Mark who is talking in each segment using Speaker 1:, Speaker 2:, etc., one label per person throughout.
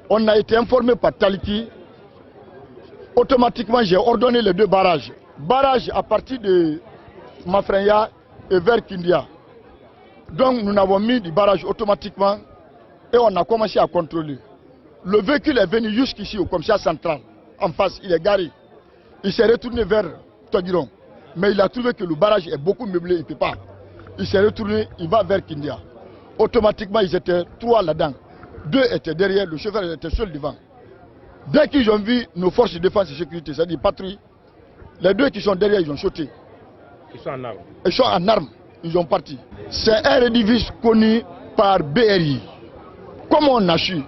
Speaker 1: On a été informé par Taliki. Automatiquement, j'ai ordonné les 2 barrages. Barrage à partir de Mafrenya et vers Kindia. Donc nous avons mis du barrage automatiquement et on a commencé à contrôler. Le véhicule est venu jusqu'ici au commissariat central. En face, il est garé. Il s'est retourné vers Todiron. Mais il a trouvé que le barrage est beaucoup meublé, il ne peut pas. Il s'est retourné, il va vers Kindia. Automatiquement, ils étaient 3 là-dedans. 2 étaient derrière, le chauffeur était seul devant. Dès qu'ils ont vu nos forces de défense et de sécurité, c'est-à-dire patrouille, les 2 qui sont derrière, ils ont sauté.
Speaker 2: Ils sont en armes.
Speaker 1: Ils sont en armes, ils ont parti. C'est un édifice connu par BRI. Comme on a su,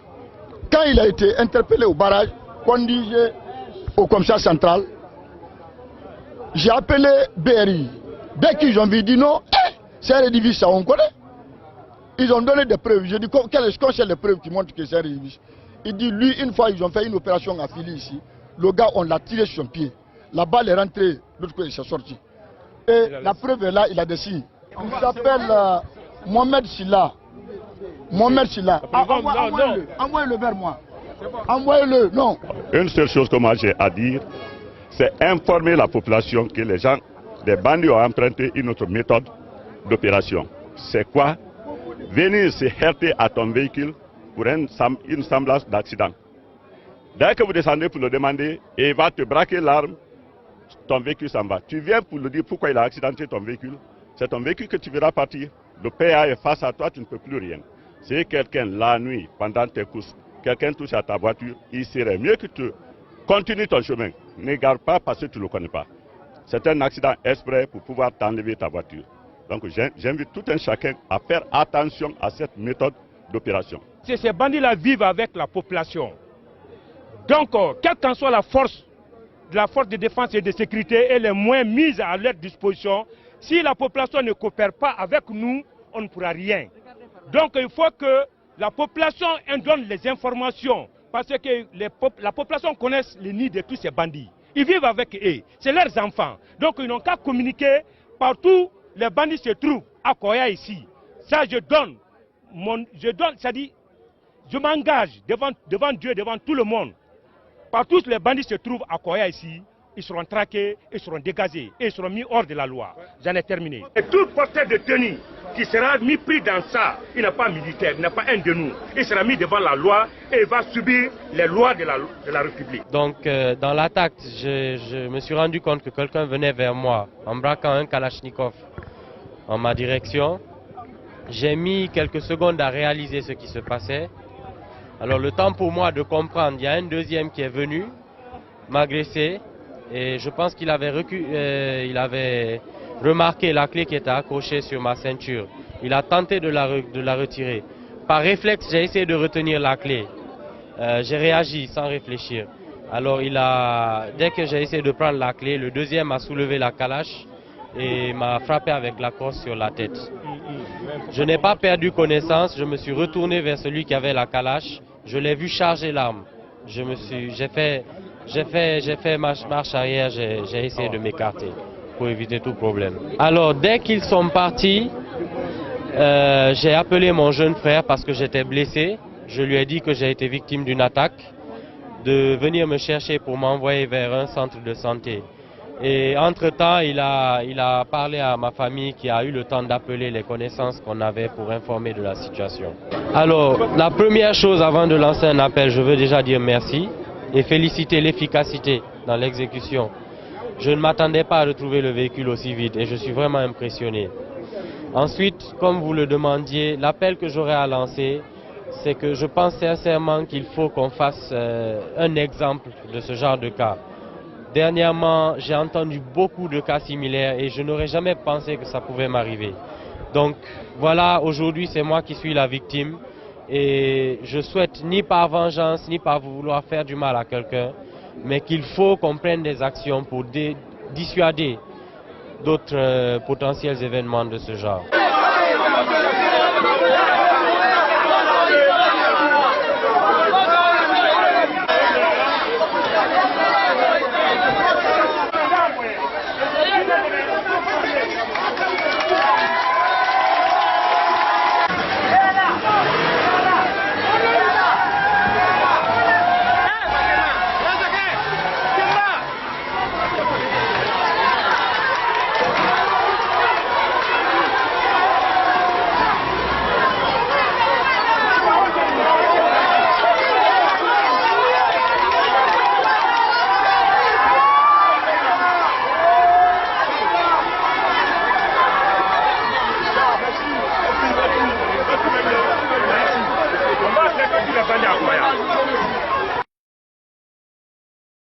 Speaker 1: quand il a été interpellé au barrage, conduisait au commissariat central, j'ai appelé BRI. Dès qu'ils ont vu, ils dit non, c'est un édifice, ça on connaît. Ils ont donné des preuves. J'ai dit, quelles sont les preuves qui montrent que c'est un édifice? Il dit, lui, une fois, ils ont fait une opération à Fili ici. Le gars, on l'a tiré sur son pied. La balle est rentrée, l'autre côté, il s'est sorti. Et la preuve est là, il a des signes. Il s'appelle Mohamed Silla. Mohamed Silla. Envoyez-le vers moi. Envoyez-le, non.
Speaker 3: Une seule chose que moi j'ai à dire, c'est informer la population que les gens, les bandits ont emprunté une autre méthode d'opération. C'est quoi? Venir se heurter à ton véhicule pour une semblance d'accident. Dès que vous descendez pour le demander, et il va te braquer l'arme, ton véhicule s'en va. Tu viens pour lui dire pourquoi il a accidenté ton véhicule. C'est ton véhicule que tu verras partir. Le PA est face à toi, tu ne peux plus rien. Si quelqu'un, la nuit, pendant tes courses, quelqu'un touche à ta voiture, il serait mieux que tu continues ton chemin. Ne garde pas parce que tu ne le connais pas. C'est un accident exprès pour pouvoir t'enlever ta voiture. Donc j'invite tout un chacun à faire attention à cette méthode d'opération.
Speaker 2: Ces bandits-là vivent avec la population. Donc, quelle qu'en soit la force de défense et de sécurité et les moyens mis à leur disposition, si la population ne coopère pas avec nous, on ne pourra rien. Donc il faut que la population donne les informations, parce que la population connaît les nids de tous ces bandits. Ils vivent avec eux, c'est leurs enfants. Donc ils n'ont qu'à communiquer partout les bandits se trouvent, à Koya ici. Ça c'est-à-dire, je m'engage devant Dieu, devant tout le monde. Partout les bandits se trouvent à Koya ici, ils seront traqués, ils seront dégazés, et ils seront mis hors de la loi. J'en ai terminé. Et tout porteur de tenue qui sera mis pris dans ça, il n'est pas militaire, il n'est pas un de nous. Il sera mis devant la loi et il va subir les lois de la République.
Speaker 4: Donc dans l'attaque, je me suis rendu compte que quelqu'un venait vers moi en braquant un Kalachnikov en ma direction. J'ai mis quelques secondes à réaliser ce qui se passait. Alors le temps pour moi de comprendre, il y a un deuxième qui est venu m'agresser et je pense qu'il avait remarqué la clé qui était accrochée sur ma ceinture. Il a tenté de la retirer. Par réflexe, j'ai essayé de retenir la clé. J'ai réagi sans réfléchir. Alors dès que j'ai essayé de prendre la clé, le deuxième a soulevé la calache et m'a frappé avec la crosse sur la tête. Je n'ai pas perdu connaissance, je me suis retourné vers celui qui avait la calache. Je l'ai vu charger l'arme. J'ai fait marche arrière, j'ai essayé de m'écarter pour éviter tout problème. Alors dès qu'ils sont partis, j'ai appelé mon jeune frère parce que j'étais blessé. Je lui ai dit que j'ai été victime d'une attaque, de venir me chercher pour m'envoyer vers un centre de santé. Et entre-temps, il a parlé à ma famille qui a eu le temps d'appeler les connaissances qu'on avait pour informer de la situation. Alors, la première chose avant de lancer un appel, je veux déjà dire merci et féliciter l'efficacité dans l'exécution. Je ne m'attendais pas à retrouver le véhicule aussi vite et je suis vraiment impressionné. Ensuite, comme vous le demandiez, l'appel que j'aurais à lancer, c'est que je pense sincèrement qu'il faut qu'on fasse un exemple de ce genre de cas. Dernièrement, j'ai entendu beaucoup de cas similaires et je n'aurais jamais pensé que ça pouvait m'arriver. Donc voilà, aujourd'hui c'est moi qui suis la victime et je souhaite ni par vengeance ni par vouloir faire du mal à quelqu'un, mais qu'il faut qu'on prenne des actions pour dissuader d'autres potentiels événements de ce genre.